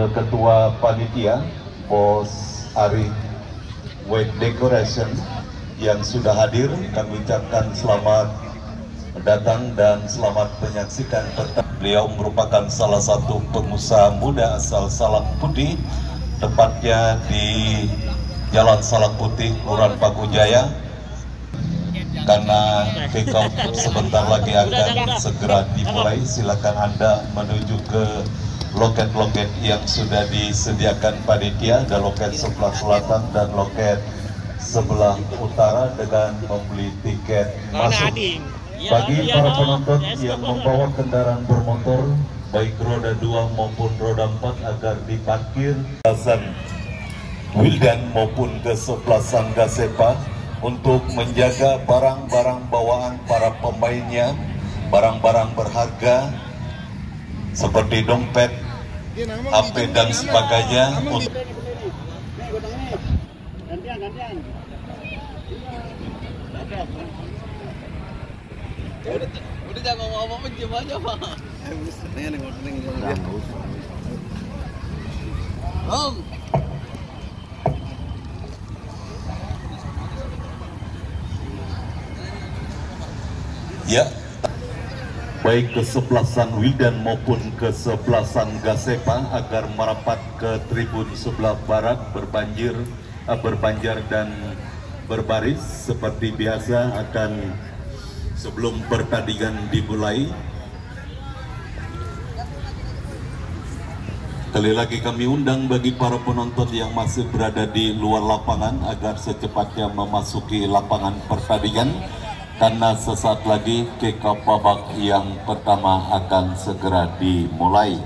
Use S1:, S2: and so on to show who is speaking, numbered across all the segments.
S1: Wakil Ketua Panitia Bos Ari Wet Decoration yang sudah hadir, kami ucapkan selamat datang dan selamat menyaksikan pertemuan. Beliau merupakan salah satu pengusaha muda asal Salang Putih, tepatnya di Jalan Salang Putih, Kelurahan Pakujaya. Karena kick-off sebentar lagi akan segera dimulai, silakan Anda menuju ke loket-loket yang sudah disediakan panitia. Ada loket sebelah selatan dan loket sebelah utara dengan membeli tiket masuk. Bagi para penonton yang membawa kendaraan bermotor baik roda 2 maupun roda 4 agar diparkir kawasan Wildan maupun ke sebelah Gasepa untuk menjaga barang-barang bawaan para pemainnya, barang-barang berharga seperti dompet, HP dan sebagainya.
S2: Udah jangan ngomong-ngomong, diam aja Pak. Om.
S1: Ya, baik kesebelasan Wildan maupun kesebelasan Gasepa agar merapat ke tribun sebelah barat berbanjar dan berbaris seperti biasa akan sebelum pertandingan dimulai. Sekali lagi kami undang bagi para penonton yang masih berada di luar lapangan agar secepatnya memasuki lapangan pertandingan, karena sesaat lagi kick-off babak yang pertama akan segera dimulai.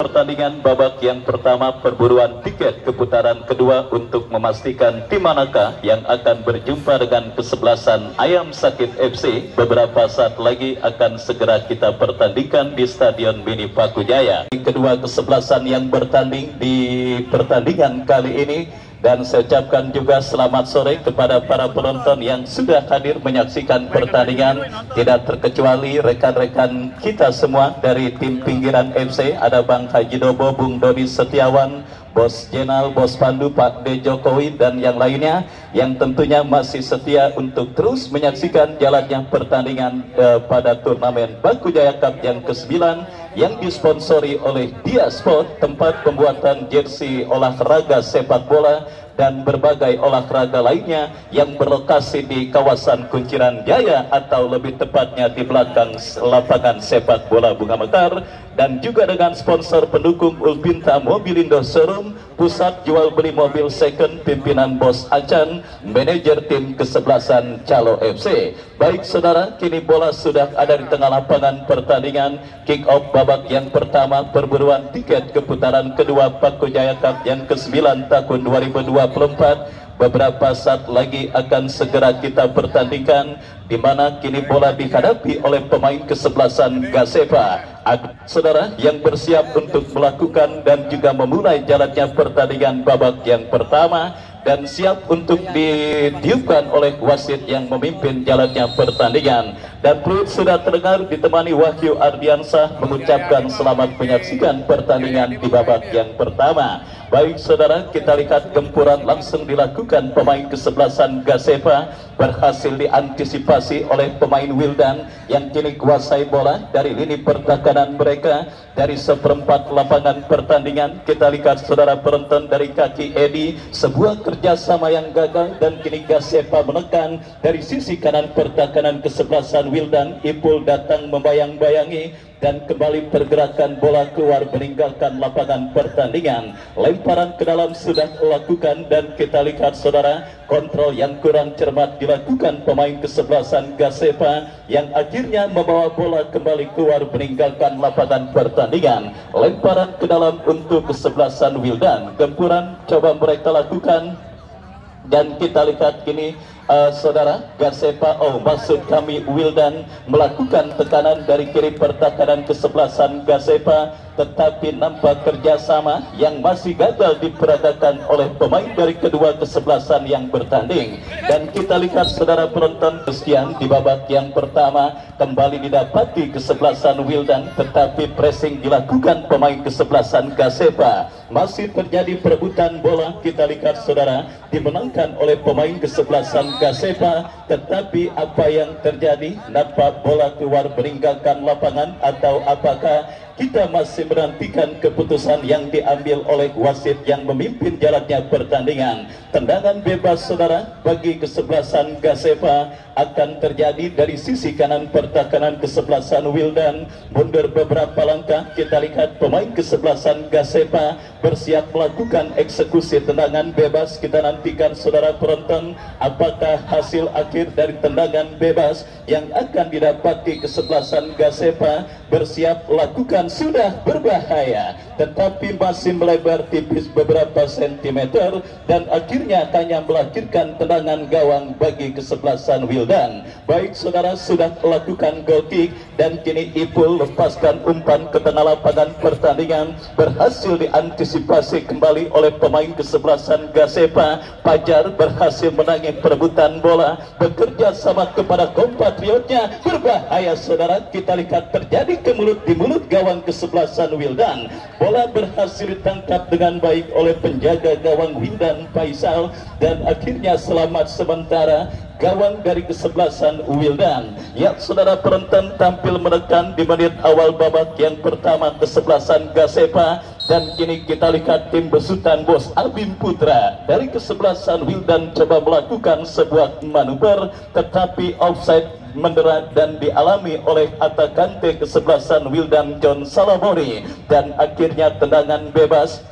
S1: Pertandingan babak yang pertama perburuan tiket ke putaran kedua untuk memastikan tim manakah yang akan berjumpa dengan kesebelasan Ayam Sakit FC beberapa saat lagi akan segera kita pertandingkan di Stadion Mini Pakujaya. Kedua kesebelasan yang bertanding di pertandingan kali ini, dan saya ucapkan juga selamat sore kepada para penonton yang sudah hadir menyaksikan pertandingan, tidak terkecuali rekan-rekan kita semua dari tim pinggiran FC. Ada Bang Haji Dobo, Bung Dodi Setiawan, Bos Jenal, Bos Pandu, Pak D. Jokowi, dan yang lainnya yang tentunya masih setia untuk terus menyaksikan jalannya pertandingan pada turnamen Pakujaya Cup yang ke-9 yang disponsori oleh Dia Sport, tempat pembuatan jersey olahraga sepak bola dan berbagai olahraga lainnya yang berlokasi di kawasan Kunciran Jaya, atau lebih tepatnya di belakang lapangan sepak bola Bunga Mekar, dan juga dengan sponsor pendukung Ulpinta Mobilindo Showroom, pusat jual beli mobil second pimpinan Bos Acan, manajer tim kesebelasan Calo FC. Baik saudara, kini bola sudah ada di tengah lapangan pertandingan. Kick off babak yang pertama perburuan tiket ke putaran kedua Pakujaya Cup yang ke-9 tahun 2024. beberapa saat lagi akan segera kita pertandingkan, di mana kini bola dihadapi oleh pemain kesebelasan Gasepa. Saudara yang bersiap untuk melakukan dan juga memulai jalannya pertandingan babak yang pertama, dan siap untuk ditiupkan oleh wasit yang memimpin jalannya pertandingan. Dan peluit sudah terdengar ditemani Wahyu Ardiansah mengucapkan selamat menyaksikan pertandingan di babak yang pertama. Baik saudara, kita lihat gempuran langsung dilakukan pemain kesebelasan Gasepa, berhasil diantisipasi oleh pemain Wildan yang kini kuasai bola dari lini pertahanan mereka dari seperempat lapangan pertandingan. Kita lihat saudara penonton dari kaki Edi, sebuah kerjasama yang gagal dan kini Gasepa menekan dari sisi kanan pertahanan kesebelasan Wildan. Ipul datang membayang-bayangi dan kembali pergerakan bola keluar meninggalkan lapangan pertandingan. Lemparan ke dalam sudah dilakukan dan kita lihat saudara, kontrol yang kurang cermat dilakukan pemain kesebelasan Gasepa yang akhirnya membawa bola kembali keluar meninggalkan lapangan pertandingan. Lemparan ke dalam untuk kesebelasan Wildan. Gempuran coba mereka lakukan dan kita lihat kini saudara Gasepa, maksud kami Wildan melakukan tekanan dari kiri pertahanan kesebelasan Gasepa, tetapi nampak kerjasama yang masih gagal diperagakan oleh pemain dari kedua kesebelasan yang bertanding. Dan kita lihat saudara penonton, sekian di babak yang pertama kembali didapati kesebelasan Wildan, tetapi pressing dilakukan pemain kesebelasan Gasepa. Masih terjadi perebutan bola, kita lihat saudara, dimenangkan oleh pemain kesebelasan Gasepa, tetapi apa yang terjadi? Nampak bola keluar meninggalkan lapangan, atau apakah kita masih menantikan keputusan yang diambil oleh wasit yang memimpin jalannya pertandingan? Tendangan bebas saudara bagi kesebelasan Gasepa akan terjadi dari sisi kanan pertahanan kesebelasan Wildan. Mundur beberapa langkah, kita lihat pemain kesebelasan Gasepa bersiap melakukan eksekusi tendangan bebas. Kita nantikan saudara penonton apakah hasil akhir dari tendangan bebas yang akan didapati kesebelasan Gasepa. Bersiap lakukan, sudah berbahaya tetapi masih melebar tipis beberapa sentimeter dan akhirnya hanya melahirkan tendangan gawang bagi kesebelasan Wildan. Baik saudara, sudah lakukan goal kick dan kini Ipul lepaskan umpan ke tengah lapangan pertandingan, berhasil diantisipasi kembali oleh pemain kesebelasan Gasepa. Pajar berhasil menangis perebutan bola, bekerja sama kepada kompatriotnya. Berbahaya saudara, kita lihat terjadi di mulut gawang kesebelasan Wildan. Bola berhasil ditangkap dengan baik oleh penjaga gawang Wildan Faisal dan akhirnya selamat sementara gawang dari kesebelasan Wildan. Ya saudara penonton, tampil menekan di menit awal babak yang pertama kesebelasan Gasepa, dan kini kita lihat tim besutan bos Abim Putra dari kesebelasan Wildan coba melakukan sebuah manuver, tetapi offside menderat dan dialami oleh Atakante kesebelasan Wildan John Salamori, dan akhirnya tendangan bebas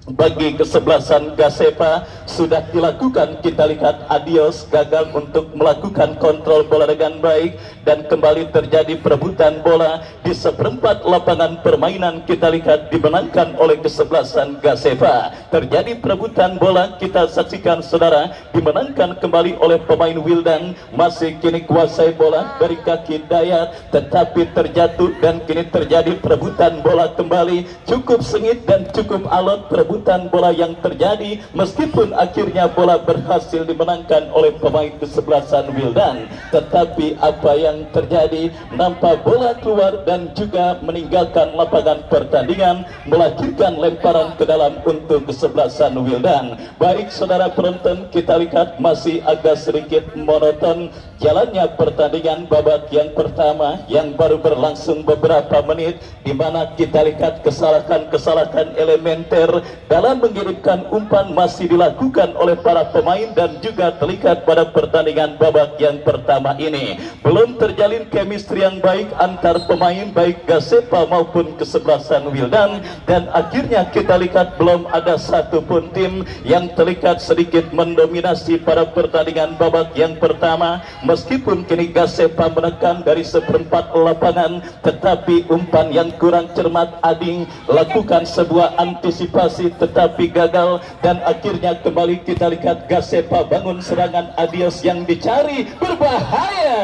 S1: bagi kesebelasan Gasepa sudah dilakukan. Kita lihat Adios gagal untuk melakukan kontrol bola dengan baik dan kembali terjadi perebutan bola di seperempat lapangan permainan. Kita lihat dimenangkan oleh kesebelasan Gasepa. Terjadi perebutan bola, kita saksikan saudara, dimenangkan kembali oleh pemain Wildan. Masih kini kuasai bola dari kaki Dayat, tetapi terjatuh dan kini terjadi perebutan bola kembali. Cukup sengit dan cukup alot perebutan bola yang terjadi, meskipun akhirnya bola berhasil dimenangkan oleh pemain kesebelasan Wildan. Tetapi apa yang terjadi? Nampak bola keluar dan juga meninggalkan lapangan pertandingan, melahirkan lemparan ke dalam untuk kesebelasan Wildan. Baik saudara penonton, kita lihat masih agak sedikit monoton jalannya pertandingan babak yang pertama yang baru berlangsung beberapa menit, di mana kita lihat kesalahan elementer dalam mengirimkan umpan masih dilakukan oleh para pemain dan juga terlihat pada pertandingan babak yang pertama ini. Belum terjalin chemistry yang baik antar pemain baik Gasepa maupun kesebelasan Wildan, dan akhirnya kita lihat belum ada satupun tim yang terlihat sedikit mendominasi pada pertandingan babak yang pertama. Meskipun kini Gasepa menekan dari seperempat lapangan, tetapi umpan yang kurang cermat Ading lakukan sebuah antisipasi tetapi gagal, dan akhirnya kembali kita lihat Gasepa bangun serangan. Adios yang dicari, berbahaya.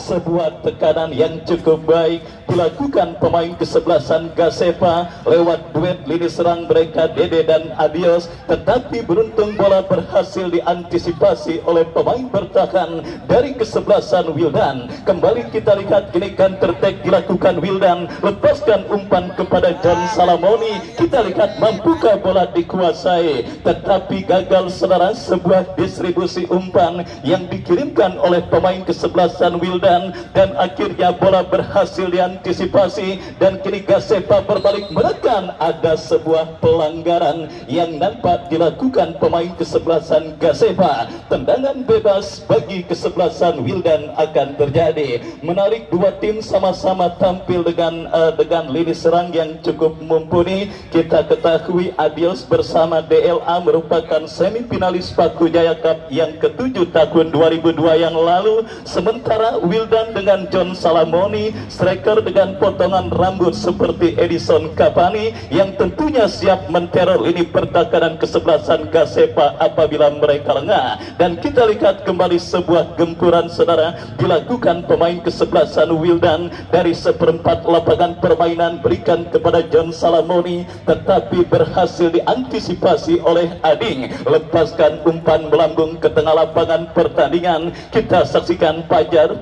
S1: Sebuah tekanan yang cukup baik dilakukan pemain kesebelasan Gasepa lewat duet lini serang mereka Dede dan Adios, tetapi beruntung bola berhasil diantisipasi oleh pemain bertahan dari kesebelasan Wildan. Kembali kita lihat kini counter attack dilakukan Wildan, lepaskan umpan kepada John Salamoni. Kita lihat mampukah bola dikuasai, tetapi gagal saudara. Sebuah distribusi umpan yang dikirimkan oleh pemain kesebelasan Wildan, dan akhirnya bola berhasil diantisipasi, dan kini Gasepa berbalik menekan. Ada sebuah pelanggaran yang nampak dilakukan pemain kesebelasan Gasepa. Tendangan bebas bagi kesebelasan Wildan akan terjadi. Menarik, dua tim sama-sama tampil dengan lini serang yang cukup mumpuni. Kita ketahui Adios bersama DLA merupakan semifinalis Paku Jaya Cup yang ke-7 tahun 2002 yang lalu, sementara Wildan dengan John Salamoni, striker dengan potongan rambut seperti Edison Cavani, yang tentunya siap menteror lini pertahanan kesebelasan Gasepa apabila mereka lengah. Dan kita lihat kembali sebuah gempuran saudara dilakukan pemain kesebelasan Wildan dari seperempat lapangan permainan, berikan kepada John Salamoni, tetapi berhasil diantisipasi oleh Ading. Lepaskan umpan melambung ke tengah lapangan pertandingan. Kita saksikan Pajar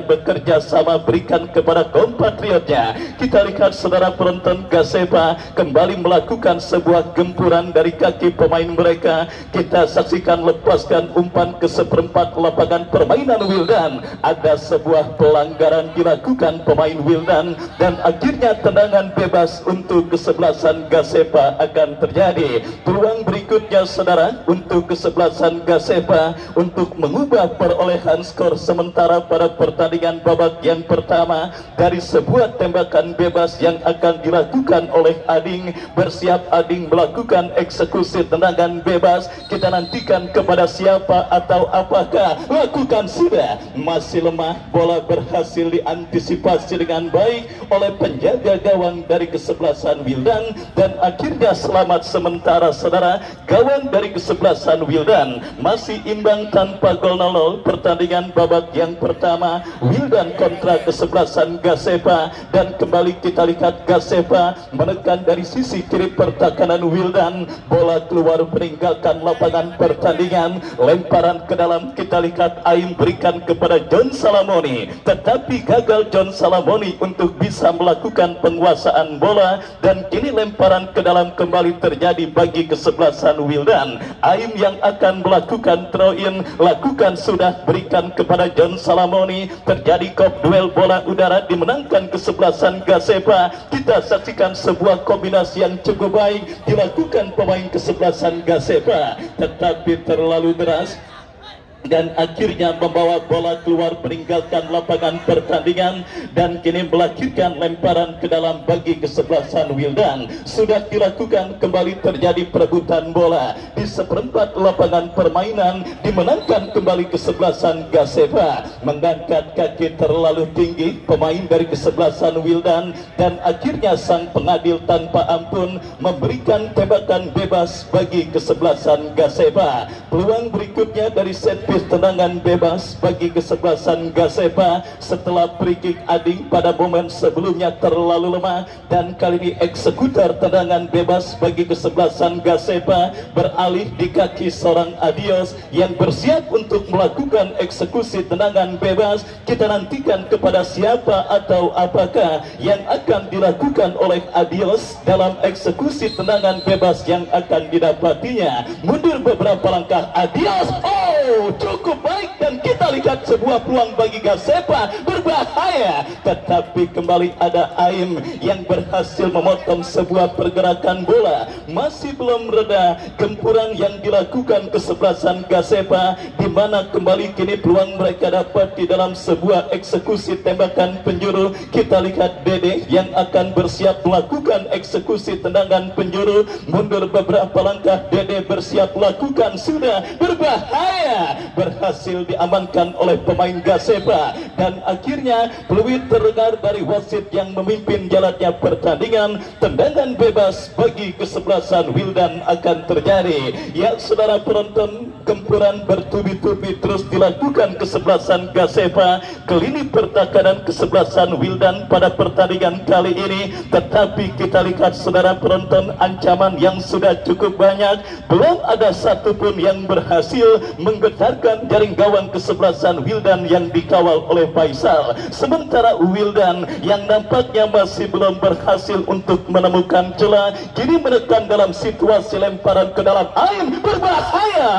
S1: bekerja sama berikan kepada kompatriotnya. Kita lihat saudara penonton, Gasepa kembali melakukan sebuah gempuran dari kaki pemain mereka. Kita saksikan lepaskan umpan ke seperempat lapangan permainan Wildan. Ada sebuah pelanggaran dilakukan pemain Wildan, dan akhirnya tendangan bebas untuk kesebelasan Gasepa akan terjadi. Peluang berikutnya saudara untuk kesebelasan Gasepa untuk mengubah perolehan skor sementara pada pertandingan babak yang pertama dari sebuah tembakan bebas yang akan dilakukan oleh Ading. Bersiap Ading melakukan eksekusi tendangan bebas. Kita nantikan kepada siapa atau apakah. Lakukan sudah, masih lemah. Bola berhasil diantisipasi dengan baik oleh penjaga gawang dari kesebelasan Wildan, dan akhirnya selamat sementara saudara. Gawang dari kesebelasan Wildan masih imbang tanpa gol 0-0 pertandingan babak yang pertama. Wildan kontra kesebelasan Gasepa, dan kembali kita lihat Gasepa menekan dari sisi kiri pertahanan Wildan. Bola keluar meninggalkan lapangan pertandingan, lemparan ke dalam. Kita lihat Aim berikan kepada John Salamoni, tetapi gagal John Salamoni untuk bisa melakukan penguasaan bola, dan kini lemparan ke dalam kembali terjadi bagi kesebelasan Wildan. Aim yang akan melakukan throw-in, lakukan sudah, berikan kepada John Salamoni. Terjadi kop duel bola udara dimenangkan kesebelasan Gasepa. Kita saksikan sebuah kombinasi yang cukup baik dilakukan pemain kesebelasan Gasepa, tetapi terlalu deras, dan akhirnya membawa bola keluar meninggalkan lapangan pertandingan, dan kini melahirkan lemparan ke dalam bagi kesebelasan Wildan. Sudah dilakukan, kembali terjadi perebutan bola di seperempat lapangan permainan, dimenangkan kembali kesebelasan Gasepa. Mengangkat kaki terlalu tinggi pemain dari kesebelasan Wildan, dan akhirnya sang pengadil tanpa ampun memberikan tembakan bebas bagi kesebelasan Gasepa. Peluang berikutnya dari set tendangan bebas bagi kesebelasan Gasepa setelah free kick Ading pada momen sebelumnya terlalu lemah, dan kali ini eksekutor tendangan bebas bagi kesebelasan Gasepa beralih di kaki seorang Adios yang bersiap untuk melakukan eksekusi tendangan bebas. Kita nantikan kepada siapa atau apakah yang akan dilakukan oleh Adios dalam eksekusi tendangan bebas yang akan didapatinya. Mundur beberapa langkah Adios, cukup baik, dan kita lihat sebuah peluang bagi Gasepa, berbahaya, tetapi kembali ada Aim yang berhasil memotong sebuah pergerakan bola. Masih belum reda gempuran yang dilakukan kesebelasan Gasepa, di mana kembali kini peluang mereka dapat di dalam sebuah eksekusi tembakan penjuru. Kita lihat Dede yang akan bersiap melakukan eksekusi tendangan penjuru. Mundur beberapa langkah, Dede bersiap melakukan sudah, berbahaya, berhasil diamankan oleh pemain Gasepa, dan akhirnya peluit terdengar dari wasit yang memimpin jalannya pertandingan. Tendangan bebas bagi kesebelasan Wildan akan terjadi. Ya saudara penonton, gempuran bertubi-tubi terus dilakukan kesebelasan Gasepa ke lini pertahanan kesebelasan Wildan pada pertandingan kali ini. Tetapi kita lihat saudara penonton, ancaman yang sudah cukup banyak, belum ada satupun yang berhasil menggetarkan jaring gawang kesebelasan Wildan yang dikawal oleh Faisal. Sementara Wildan yang nampaknya masih belum berhasil untuk menemukan celah, kini menekan dalam situasi lemparan ke dalam air berbahaya.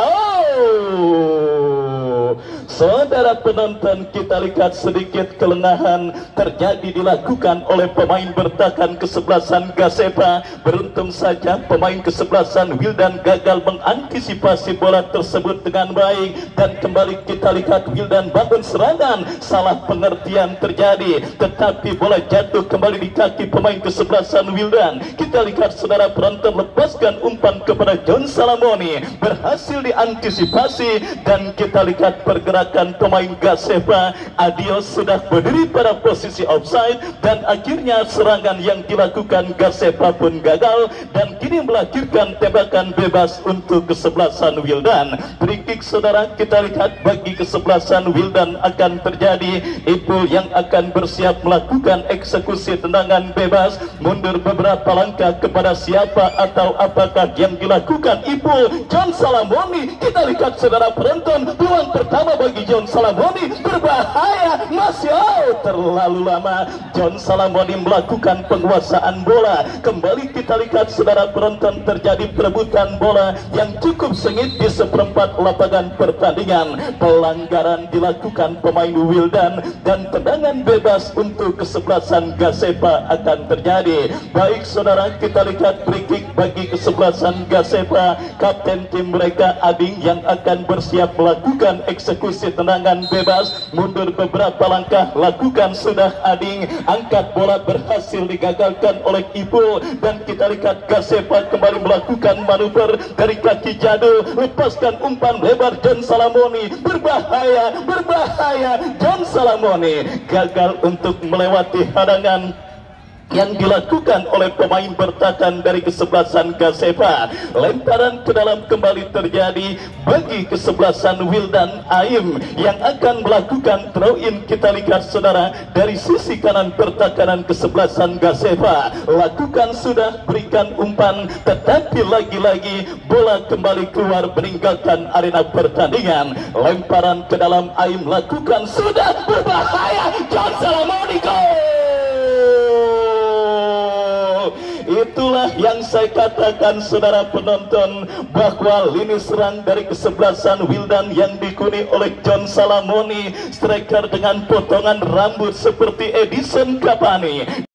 S1: Saudara penonton, kita lihat sedikit kelengahan terjadi dilakukan oleh pemain bertahan kesebelasan Gasepa. Beruntung saja pemain kesebelasan Wildan gagal mengantisipasi bola tersebut dengan baik, dan kembali kita lihat Wildan bangun serangan. Salah pengertian terjadi, tetapi bola jatuh kembali di kaki pemain kesebelasan Wildan. Kita lihat saudara penonton, lepaskan umpan kepada John Salamoni, berhasil diantisipasi, dan kita lihat pergerakan pemain Gasepa. Adios sudah berdiri pada posisi offside, dan akhirnya serangan yang dilakukan Gasepa pun gagal, dan kini melahirkan tembakan bebas untuk kesebelasan Wildan. Free kick saudara, kita lihat bagi kesebelasan Wildan akan terjadi. Ipul yang akan bersiap melakukan eksekusi tendangan bebas, mundur beberapa langkah kepada siapa atau apakah yang dilakukan Ipul? John Salamoni. Kita lihat saudara penonton, peluang pertama bagi John Salamoni berbahaya, masih terlalu lama. John Salamoni melakukan penguasaan bola. Kembali kita lihat saudara penonton, terjadi perebutan bola yang cukup sengit di seperempat lapangan pertandingan. Pelanggaran dilakukan pemain Wildan, dan tendangan bebas untuk kesebelasan Gasepa akan terjadi. Baik saudara, kita lihat free kick bagi kesebelasan Gasepa. Kapten tim mereka Ading yang akan bersiap melakukan eksekusi tendangan bebas, mundur beberapa langkah, lakukan sudah Ading, angkat bola berhasil digagalkan oleh Ipul, dan kita lihat Gasepa kembali melakukan manuver dari kaki Jadul, lepaskan umpan lebar John Salamoni, berbahaya, berbahaya. John Salamoni gagal untuk melewati hadangan yang dilakukan oleh pemain bertahan dari kesebelasan Gasepa. Lemparan ke dalam kembali terjadi bagi kesebelasan Wildan Aim yang akan melakukan throw in. Kita lihat saudara, dari sisi kanan pertahanan kesebelasan Gasepa, lakukan sudah, berikan umpan, tetapi lagi-lagi bola kembali keluar meninggalkan arena pertandingan. Lemparan ke dalam Aim, lakukan sudah, berbahaya. John Salamoni, gol. Itulah yang saya katakan saudara penonton, bahwa lini serang dari kesebelasan Wildan yang dikuni oleh John Salamoni, striker dengan potongan rambut seperti Edison Cavani.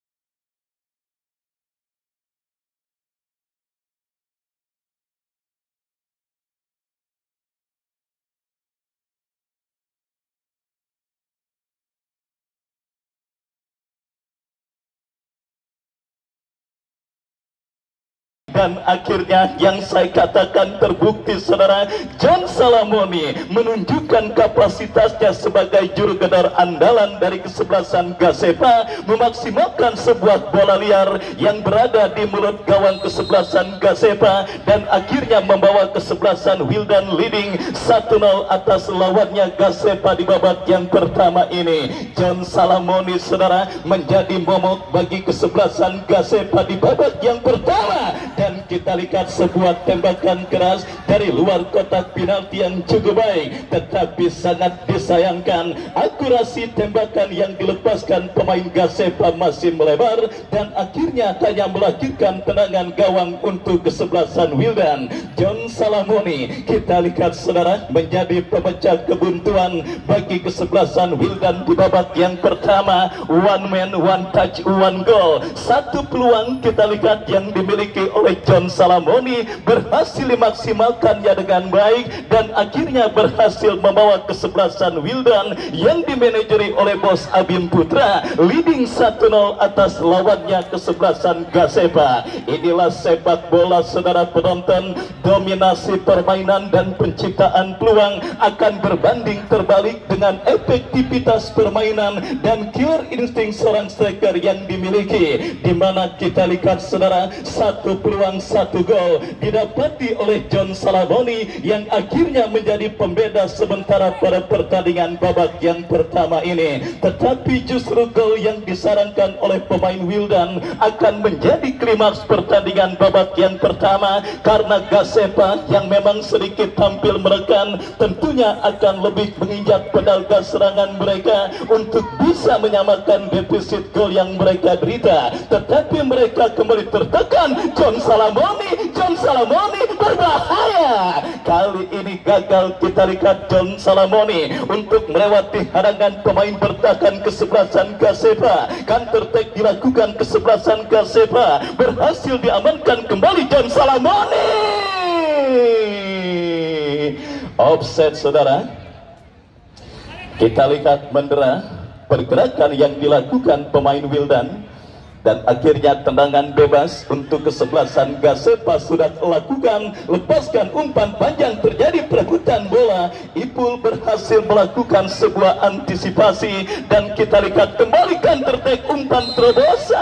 S1: Dan akhirnya yang saya katakan terbukti saudara, John Salamoni menunjukkan kapasitasnya sebagai juru gedor andalan dari kesebelasan Gasepa, memaksimalkan sebuah bola liar yang berada di mulut gawang kesebelasan Gasepa, dan akhirnya membawa kesebelasan Wildan leading 1-0 atas lawannya Gasepa di babak yang pertama ini. John Salamoni saudara menjadi momok bagi kesebelasan Gasepa di babak yang pertama. Dan kita lihat sebuah tembakan keras dari luar kotak penalti yang cukup baik, tetapi sangat disayangkan akurasi tembakan yang dilepaskan pemain Gasepa masih melebar, dan akhirnya hanya melahirkan tendangan gawang untuk kesebelasan Wildan. John Salamoni, kita lihat saudara, menjadi pemecah kebuntuan bagi kesebelasan Wildan di babak yang pertama. One man, one touch, one goal. Satu peluang kita lihat yang dimiliki oleh oleh John Salamoni berhasil dimaksimalkannya dengan baik dan akhirnya berhasil membawa kesebelasan Wildan yang dimanajeri oleh Bos Abim Putra leading 1-0 atas lawannya kesebelasan Gasepa. Inilah sepak bola saudara penonton, dominasi permainan dan penciptaan peluang akan berbanding terbalik dengan efektivitas permainan dan killer insting seorang striker yang dimiliki, di mana kita lihat saudara, satu peluang satu gol didapati oleh John Salamoni yang akhirnya menjadi pembeda sementara pada pertandingan babak yang pertama ini. Tetapi justru gol yang disarankan oleh pemain Wildan akan menjadi klimaks pertandingan babak yang pertama, karena Gasepa yang memang sedikit tampil menekan tentunya akan lebih menginjak pedal gas serangan mereka untuk bisa menyamakan defisit gol yang mereka derita. Tetapi mereka kembali tertekan. John Salamoni berbahaya. Kali ini gagal kita lihat John Salamoni untuk melewati hadangan pemain bertahan kesebelasan Gasepa. Counter attack dilakukan kesebelasan Gasepa, berhasil diamankan kembali John Salamoni. Offset saudara. Kita lihat mendera pergerakan yang dilakukan pemain Wildan dan akhirnya tendangan bebas untuk kesebelasan Gasepa sudah lakukan. Lepaskan umpan panjang, terjadi perebutan bola. Ipul berhasil melakukan sebuah antisipasi dan kita lihat kembali counter attack, umpan terobosan.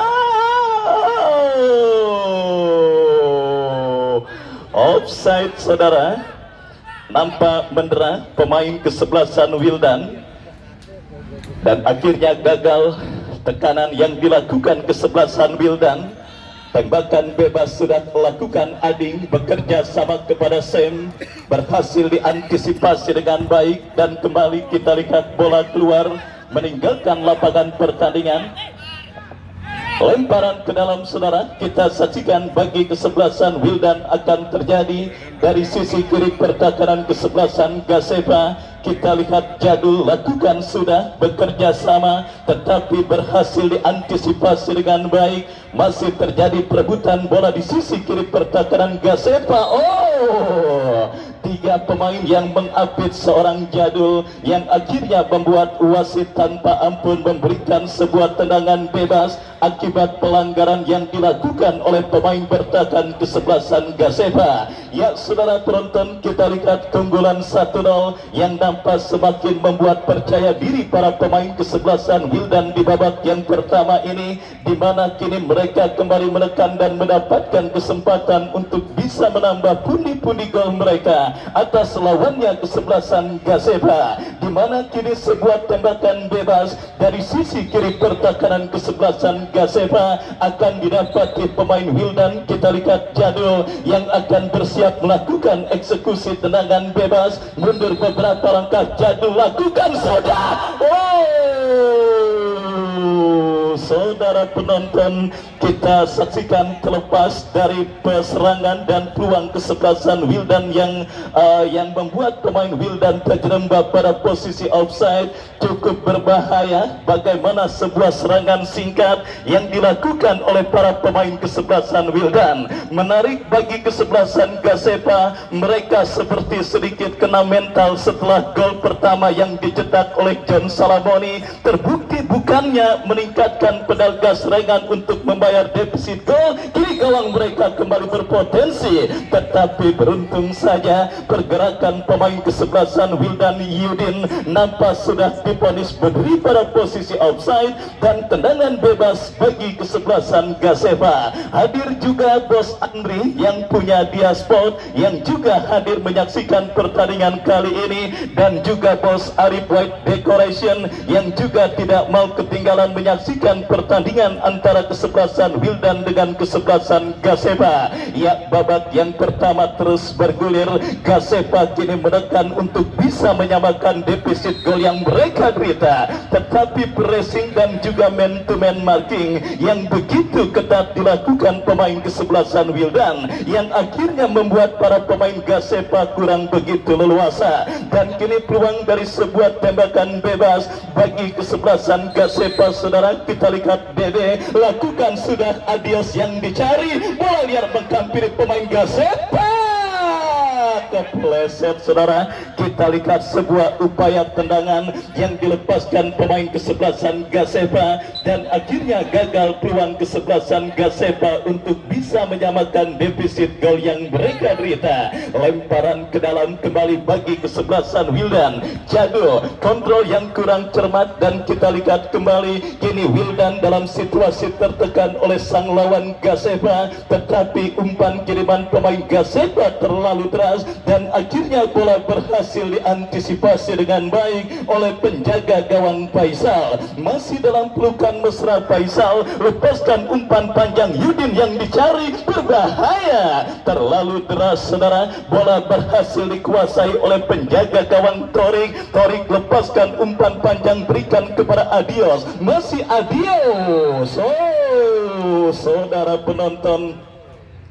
S1: Offside saudara. Nampak mendera pemain kesebelasan Wildan dan akhirnya gagal tekanan yang dilakukan kesebelasan Wildan. Tembakan bebas sudah dilakukan Ading bekerja sama kepada Sam, berhasil diantisipasi dengan baik dan kembali kita lihat bola keluar meninggalkan lapangan pertandingan. Lemparan ke dalam saudara, kita saksikan bagi kesebelasan Wildan akan terjadi dari sisi kiri pertahanan kesebelasan Gasepa. Kita lihat Jadul lakukan sudah bekerja sama tetapi berhasil diantisipasi dengan baik. Masih terjadi perebutan bola di sisi kiri pertahanan Gasepa. Tiga pemain yang mengapit seorang Jadul yang akhirnya membuat wasit tanpa ampun memberikan sebuah tendangan bebas akibat pelanggaran yang dilakukan oleh pemain bertahan kesebelasan Gasepa. Ya saudara penonton, kita lihat keunggulan 1-0 yang nampak semakin membuat percaya diri para pemain kesebelasan Wildan di babak yang pertama ini, di mana kini mereka kembali menekan dan mendapatkan kesempatan untuk bisa menambah pundi-pundi gol mereka atas lawannya kesebelasan Gasepa, di mana kini sebuah tembakan bebas dari sisi kiri pertahanan kesebelasan Gasepa akan didapati pemain Wildan. Kita lihat Jadul yang akan bersiap melakukan eksekusi tendangan bebas. Mundur beberapa langkah, Jadul lakukan sudah. Saudara penonton, kita saksikan terlepas dari serangan dan peluang kesebelasan Wildan yang membuat pemain Wildan terjerembab pada posisi offside. Cukup berbahaya bagaimana sebuah serangan singkat yang dilakukan oleh para pemain kesebelasan Wildan. Menarik bagi kesebelasan Gasepa, mereka seperti sedikit kena mental setelah gol pertama yang dicetak oleh John Salamoni. Terbukti bukannya meningkatkan pedal gas serangan untuk membayar defisit gol, kini gawang mereka kembali berpotensi. Tetapi beruntung saja pergerakan pemain kesebelasan Wildan Yudin nampak sudah diponis berdiri pada posisi offside dan tendangan bebas bagi kesebelasan Gasepa. Hadir juga Bos Andri yang punya Dia Sport yang juga hadir menyaksikan pertandingan kali ini, dan juga Bos Arif White Decoration yang juga tidak mau ketinggalan menyaksikan pertandingan antara kesebelasan Wildan dengan kesebelasan Gasepa. Ya, babak yang pertama terus bergulir. Gasepa kini menekan untuk bisa menyamakan defisit gol yang mereka derita. tetapi pressing dan juga man-to-man marking yang begitu ketat dilakukan pemain kesebelasan Wildan, yang akhirnya membuat para pemain Gasepa kurang begitu leluasa. Dan kini peluang dari sebuah tembakan bebas bagi kesebelasan Gasepa, saudara. Kita lihat Dede lakukan sudah adios yang dicari, bola liar menghampiri pemain Gasepa, kepleset, saudara. Kita lihat sebuah upaya tendangan yang dilepaskan pemain kesebelasan Gasepa, dan akhirnya gagal peluang kesebelasan Gasepa untuk bisa menyamakan defisit gol yang mereka derita. Lemparan ke dalam kembali bagi kesebelasan Wildan. Jadul, kontrol yang kurang cermat, dan kita lihat kembali kini Wildan dalam situasi tertekan oleh sang lawan Gasepa, tetapi umpan kiriman pemain Gasepa terlalu deras, dan akhirnya bola berhasil diantisipasi dengan baik oleh penjaga gawang Faisal. Masih dalam pelukan mesra Faisal, lepaskan umpan panjang Yudin yang dicari, berbahaya, terlalu deras, saudara. Bola berhasil dikuasai oleh penjaga gawang Torik. Torik lepaskan umpan panjang, berikan kepada Adios, masih Adios. Oh, saudara penonton,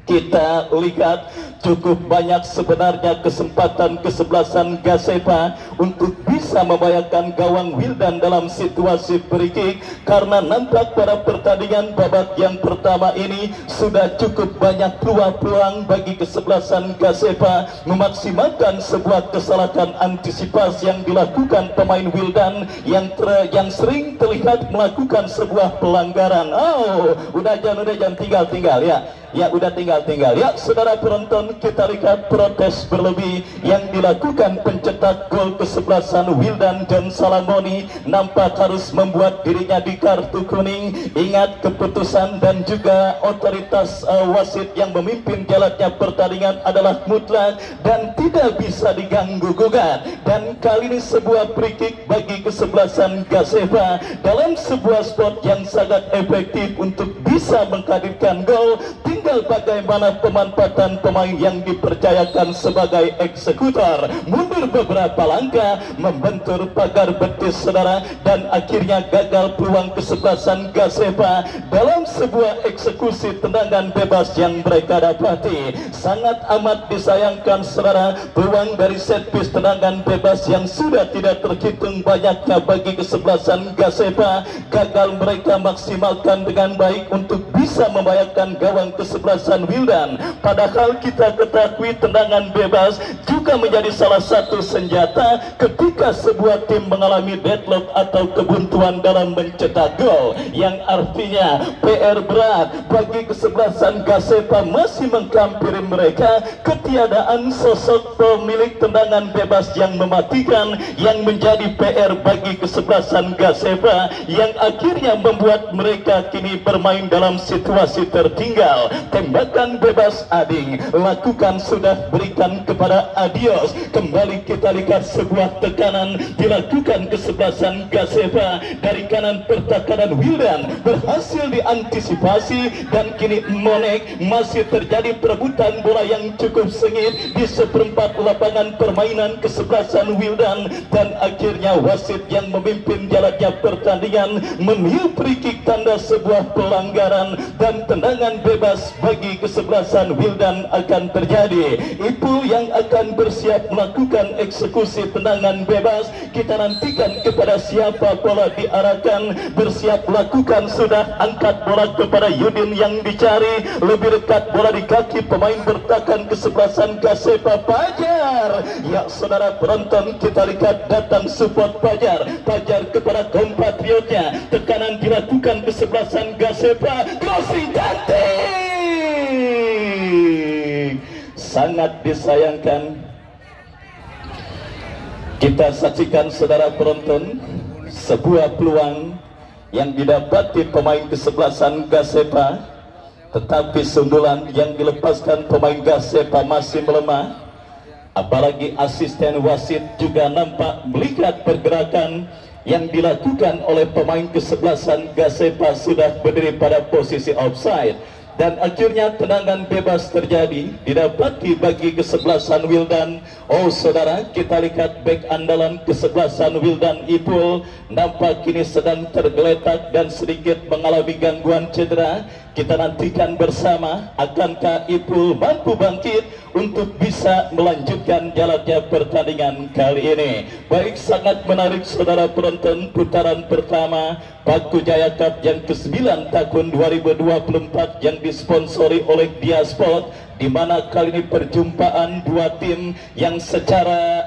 S1: kita lihat cukup banyak sebenarnya kesempatan kesebelasan Gasepa untuk bisa membahayakan gawang Wildan dalam situasi free kick, karena nampak pada pertandingan babak yang pertama ini sudah cukup banyak peluang bagi kesebelasan Gasepa memaksimalkan sebuah kesalahan antisipasi yang dilakukan pemain Wildan yang sering terlihat melakukan sebuah pelanggaran. Oh, udah jangan tinggal ya, udah tinggal ya, saudara penonton. Kita lihat protes berlebih yang dilakukan pencetak gol kesebelasan Wildan, John Salamoni, nampak harus membuat dirinya di kartu kuning. Ingat, keputusan dan juga otoritas wasit yang memimpin jalannya pertandingan adalah mutlak dan tidak bisa diganggu gugat. Dan kali ini sebuah free kick bagi kesebelasan Gasepa dalam sebuah spot yang sangat efektif untuk bisa menghadirkan gol. Tinggal bagaimana pemanfaatan pemain yang dipercayakan sebagai eksekutor. Mundur beberapa langkah, membentur pagar betis, saudara, dan akhirnya gagal peluang kesebelasan Gasepa dalam sebuah eksekusi tendangan bebas yang mereka dapati. Sangat amat disayangkan, saudara, peluang dari set piece tendangan bebas yang sudah tidak terhitung banyaknya bagi kesebelasan Gasepa gagal mereka maksimalkan dengan baik untuk bisa membahayakan gawang kesebelasan Wildan. Padahal kita ketahui tendangan bebas juga menjadi salah satu senjata ketika sebuah tim mengalami deadlock atau kebuntuan dalam mencetak gol, yang artinya PR berat bagi kesebelasan Gasepa masih menghampiri mereka. Ketiadaan sosok pemilik tendangan bebas yang mematikan yang menjadi PR bagi kesebelasan Gasepa, yang akhirnya membuat mereka kini bermain dalam situasi tertinggal. Tembakan bebas Ading lakukan sudah, berikan kepada Adios. Kembali kita lihat sebuah tekanan dilakukan kesebelasan Gasepa dari kanan. Pertahanan Wildan berhasil diantisipasi, dan kini Monek masih terjadi perebutan bola yang cukup sengit di seperempat lapangan permainan kesebelasan Wildan, dan akhirnya wasit yang memimpin jalannya pertandingan memilih free kick tanda sebuah pelanggaran, dan tendangan bebas bagi kesebelasan Wildan akan terjadi. Ipul yang akan bersiap melakukan eksekusi tendangan bebas. Kita nantikan kepada siapa bola diarahkan. Bersiap lakukan sudah, angkat bola kepada Yudin yang dicari, lebih dekat bola di kaki pemain bertahan kesebelasan Gasepa, Fajar. Ya, saudara penonton, kita lihat datang support Fajar kepada kompatriotnya. Tekanan dilakukan kesebelasan Gasepa, crossing cantik. Sangat disayangkan. Kita saksikan, saudara penonton, sebuah peluang yang didapati pemain kesebelasan Gasepa, tetapi sundulan yang dilepaskan pemain Gasepa masih melemah. Apalagi asisten wasit juga nampak melihat pergerakan yang dilakukan oleh pemain kesebelasan Gasepa sudah berdiri pada posisi offside. dan akhirnya tendangan bebas terjadi didapati bagi kesebelasan Wildan. Oh saudara, kita lihat bek andalan kesebelasan Wildan Ipul nampak kini sedang tergeletak dan sedikit mengalami gangguan cedera. Kita nantikan bersama, akankah Ipul mampu bangkit untuk bisa melanjutkan jalannya pertandingan kali ini. Baik, sangat menarik saudara penonton, putaran pertama Paku Jaya Cup yang ke-9 tahun 2024 yang disponsori oleh Diasport, di mana kali ini perjumpaan dua tim yang secara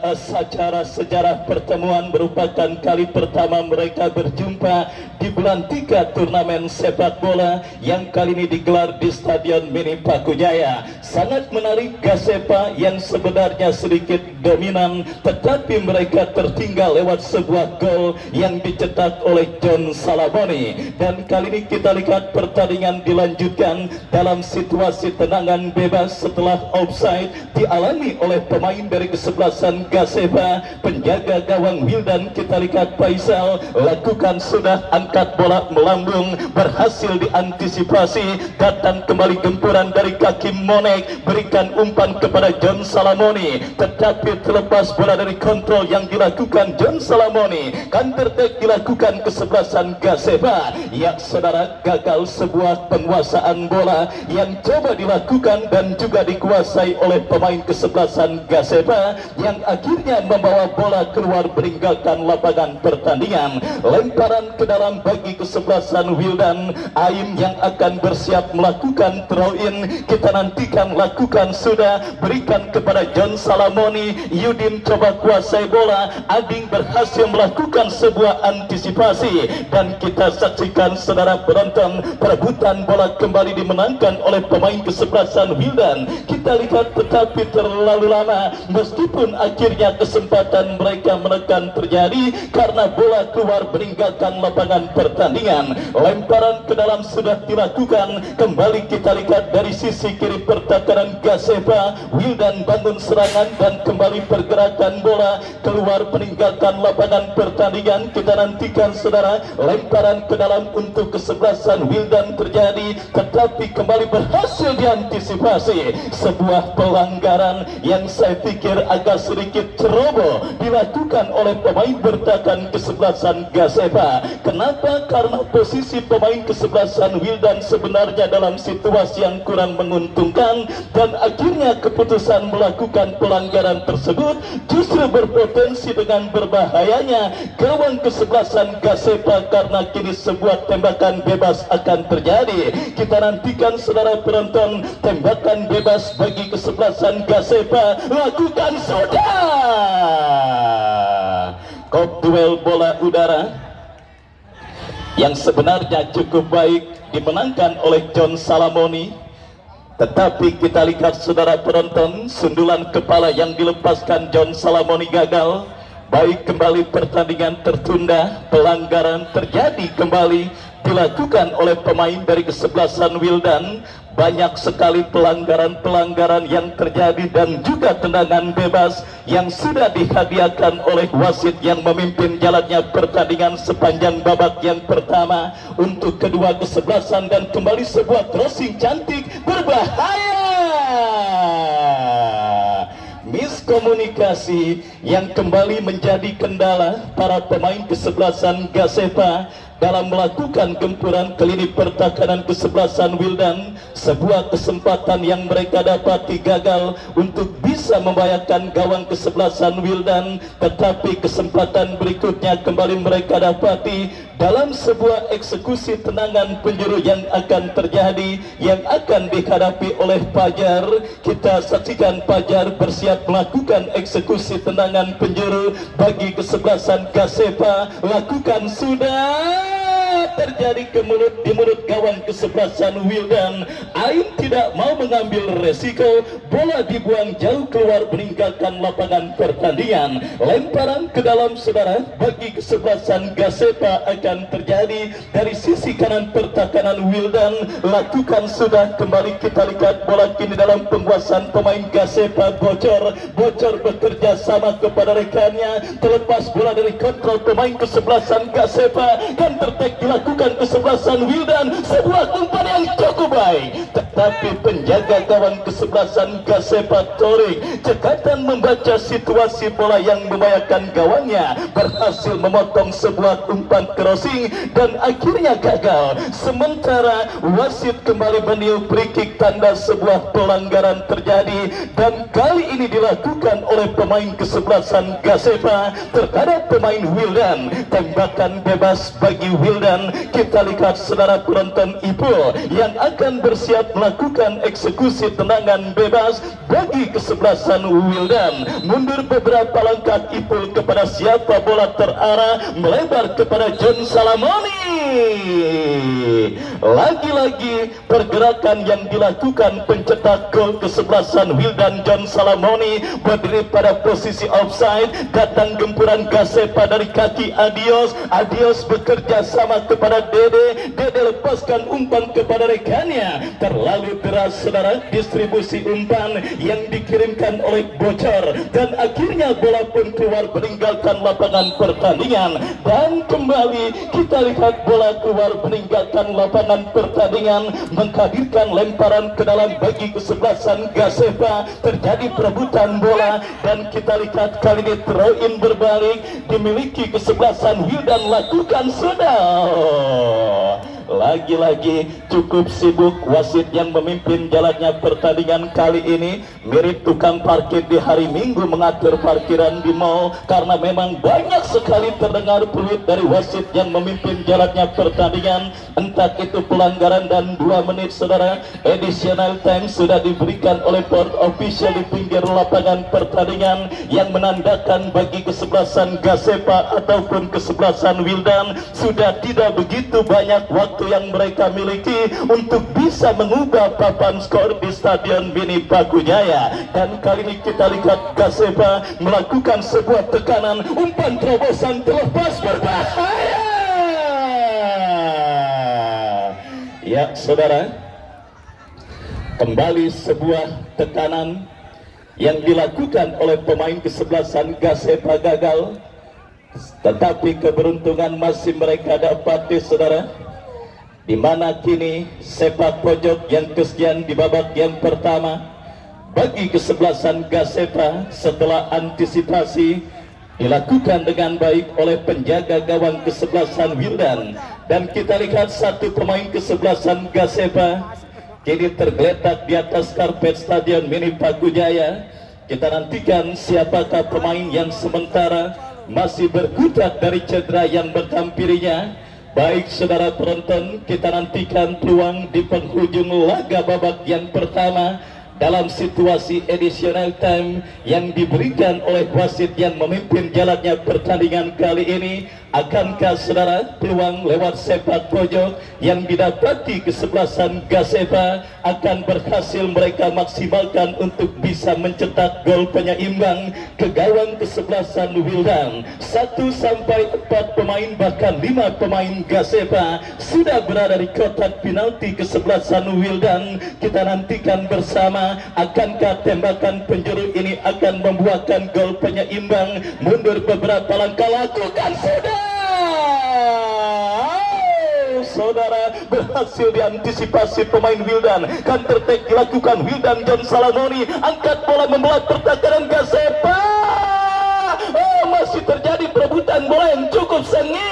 S1: sejarah pertemuan merupakan kali pertama mereka berjumpa di bulan 3 turnamen sepak bola yang kali ini digelar di Stadion Mini Paku Jaya. Sangat menarik, Gasepa yang sebenarnya sedikit dominan, tetapi mereka tertinggal lewat sebuah gol yang dicetak oleh John Salamoni. Dan kali ini kita lihat pertandingan dilanjutkan dalam situasi tendangan bebas setelah offside dialami oleh pemain dari kesebelasan Gasepa, penjaga gawang Wildan. Kita lihat Faisal lakukan sudah angkat bola melambung, berhasil diantisipasi, datang kembali gempuran dari kaki Monek, berikan umpan kepada John Salamoni, tetapi terlepas bola dari kontrol yang dilakukan John Salamoni. Counter attack dilakukan kesebelasan Gasepa. Ya saudara, gagal sebuah penguasaan bola yang coba dilakukan dan juga dikuasai oleh pemain kesebelasan Gasepa yang akhirnya membawa bola keluar meninggalkan lapangan pertandingan. Lemparan ke dalam bagi kesebelasan Wildan. Aim yang akan bersiap melakukan throw in, kita nantikan lakukan sudah, berikan kepada John Salamoni. Yudin coba kuasai bola, Ading berhasil melakukan sebuah antisipasi, dan kita saksikan saudara penonton, perebutan bola kembali dimenangkan oleh pemain kesebelasan Wildan. Kita lihat tetapi terlalu lama, meskipun akhirnya kesempatan mereka menekan terjadi karena bola keluar meninggalkan lapangan pertandingan. Lemparan ke dalam sudah dilakukan, kembali kita lihat dari sisi kiri pertahanan Gasepa. Wildan bangun serangan dan kembali pergerakan bola keluar meninggalkan lapangan pertandingan. Kita nantikan saudara, lemparan ke dalam untuk kesebelasan Wildan terjadi, tetapi kembali berhasil diantisipasi. Sebuah pelanggaran yang saya pikir agak sedikit ceroboh dilakukan oleh pemain bertahan kesebelasan Gasepa. Kenapa? Karena posisi pemain kesebelasan Wildan sebenarnya dalam situasi yang kurang menguntungkan, dan akhirnya keputusan melakukan pelanggaran tersebut justru berpotensi dengan berbahayanya gawang kesebelasan Gasepa, karena kini sebuah tembakan bebas akan terjadi. Kita nantikan saudara penonton, tembakan bebas bagi kesebelasan Gasepa, lakukan sudah. Kop duel bola udara yang sebenarnya cukup baik dimenangkan oleh John Salamoni, tetapi kita lihat saudara penonton, sundulan kepala yang dilepaskan John Salamoni gagal. Baik, kembali pertandingan tertunda, pelanggaran terjadi kembali dilakukan oleh pemain dari kesebelasan Wildan. Banyak sekali pelanggaran-pelanggaran yang terjadi dan juga tendangan bebas yang sudah dihadiahkan oleh wasit yang memimpin jalannya pertandingan sepanjang babak yang pertama untuk kedua kesebelasan. Dan kembali sebuah crossing cantik berbahaya, miskomunikasi yang kembali menjadi kendala para pemain kesebelasan Gasepa dalam melakukan gempuran ke lini pertahanan kesebelasan Wildan. Sebuah kesempatan yang mereka dapati gagal untuk bisa membahayakan gawang kesebelasan Wildan, tetapi kesempatan berikutnya kembali mereka dapati dalam sebuah eksekusi tendangan penjuru yang akan terjadi, yang akan dihadapi oleh Fajar. Kita saksikan Fajar bersiap melakukan eksekusi tendangan penjuru bagi kesebelasan Gasepa, lakukan sudah, terjadi di mulut gawang kesebelasan Wildan. Aim tidak mau mengambil resiko, bola dibuang jauh keluar meninggalkan lapangan pertandingan. Lemparan ke dalam saudara bagi kesebelasan Gasepa akan terjadi dari sisi kanan pertahanan Wildan, lakukan sudah. Kembali kita lihat bola kini dalam penguasaan pemain Gasepa. Bocor bekerja sama kepada rekannya, terlepas bola dari kontrol pemain kesebelasan Gasepa. Counter attack melakukan kesebelasan Wildan, sebuah umpan yang cukup baik, tetapi penjaga gawang kesebelasan Gasepa Torik cekatan membaca situasi bola yang membahayakan gawangnya, berhasil memotong sebuah umpan crossing dan akhirnya gagal. Sementara wasit kembali meniup free kick tanda sebuah pelanggaran terjadi, dan kali ini dilakukan oleh pemain kesebelasan Gasepa terhadap pemain Wildan. Tembakan bebas bagi Wildan. Kita lihat saudara penonton Ipul yang akan bersiap melakukan eksekusi tendangan bebas bagi kesebelasan Wildan. Mundur beberapa langkah Ipul kepada siapa bola terarah, melebar kepada John Salamoni. Lagi-lagi pergerakan yang dilakukan pencetak gol kesebelasan Wildan, John Salamoni, berdiri pada posisi offside. Datang gempuran Gasepa dari kaki Adios bekerja sama kepada Dede lepaskan umpan kepada rekannya. Terlalu deras saudara distribusi umpan yang dikirimkan oleh Bocor, dan akhirnya bola pun keluar meninggalkan lapangan pertandingan. Dan kembali kita lihat bola keluar meninggalkan lapangan pertandingan, menghadirkan lemparan ke dalam bagi kesebelasan Gasepa. Terjadi perebutan bola dan kita lihat kali ini throw in berbalik dimiliki kesebelasan Wildan. Lakukan sudah. Lagi-lagi cukup sibuk wasit yang memimpin jalannya pertandingan kali ini, mirip tukang parkir di hari Minggu mengatur parkiran di mall, karena memang banyak sekali terdengar peluit dari wasit yang memimpin jalannya pertandingan. Entah itu pelanggaran, dan 2 menit saudara additional time sudah diberikan oleh board official di pinggir lapangan pertandingan, yang menandakan bagi kesebelasan Gasepa ataupun kesebelasan Wildan sudah tidak begitu banyak waktu yang mereka miliki untuk bisa mengubah papan skor di Stadion Bini Pakujaya. Dan kali ini kita lihat Gasepa melakukan sebuah tekanan, umpan terobosan terlepas berbahaya. Ya saudara, kembali sebuah tekanan yang dilakukan oleh pemain kesebelasan Gasepa gagal, tetapi keberuntungan masih mereka dapati saudara, di mana kini sepak pojok yang kesekian di babak yang pertama bagi kesebelasan Gasepa setelah antisipasi dilakukan dengan baik oleh penjaga gawang kesebelasan Wildan. Dan kita lihat satu pemain kesebelasan Gasepa kini tergeletak di atas karpet Stadion Mini Pakujaya. Kita nantikan siapakah pemain yang sementara masih berkutat dari cedera yang berhampirinya. Baik saudara penonton, kita nantikan peluang di penghujung laga babak yang pertama dalam situasi additional time yang diberikan oleh wasit yang memimpin jalannya pertandingan kali ini. Akankah saudara peluang lewat sepak pojok yang didapati kesebelasan Gasepa akan berhasil mereka maksimalkan untuk bisa mencetak gol penyeimbang ke gawang kesebelasan Wildan? 1 sampai 4 pemain bahkan 5 pemain Gasepa sudah berada di kotak penalti kesebelasan Wildan. Kita nantikan bersama, akankah tembakan penjuru ini akan membuahkan gol penyeimbang? Mundur beberapa langkah, lakukan sudah. Saudara, berhasil diantisipasi pemain Wildan. Counter attack dilakukan Wildan, John Salamoni angkat bola membelah pertahanan Gasepa. Masih terjadi perebutan bola yang cukup sengit.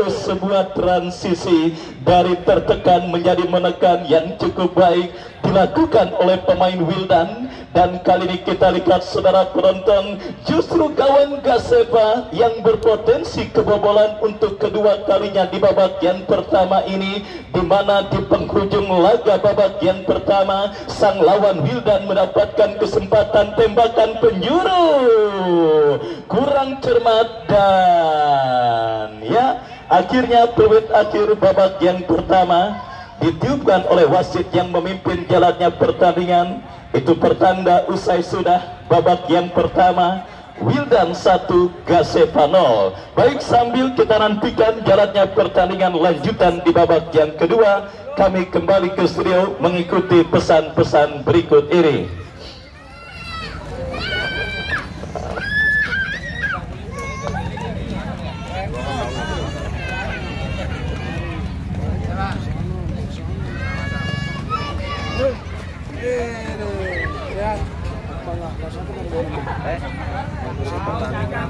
S1: Sebuah transisi dari tertekan menjadi menekan yang cukup baik dilakukan oleh pemain Wildan. Dan kali ini kita lihat saudara penonton, justru gawang Gasepa yang berpotensi kebobolan untuk kedua kalinya di babak yang pertama ini, di mana di penghujung laga babak yang pertama sang lawan Wildan mendapatkan kesempatan tembakan penjuru kurang cermat, dan ya akhirnya peluit akhir babak yang pertama ditiupkan oleh wasit yang memimpin jalannya pertandingan. Itu pertanda usai sudah babak yang pertama, Wildan 1, Gasepa 0. Baik, sambil kita nantikan jalannya pertandingan lanjutan di babak yang kedua, kami kembali ke studio mengikuti pesan-pesan berikut ini.
S3: Lihat. Bangga, satu kan. Pertandingan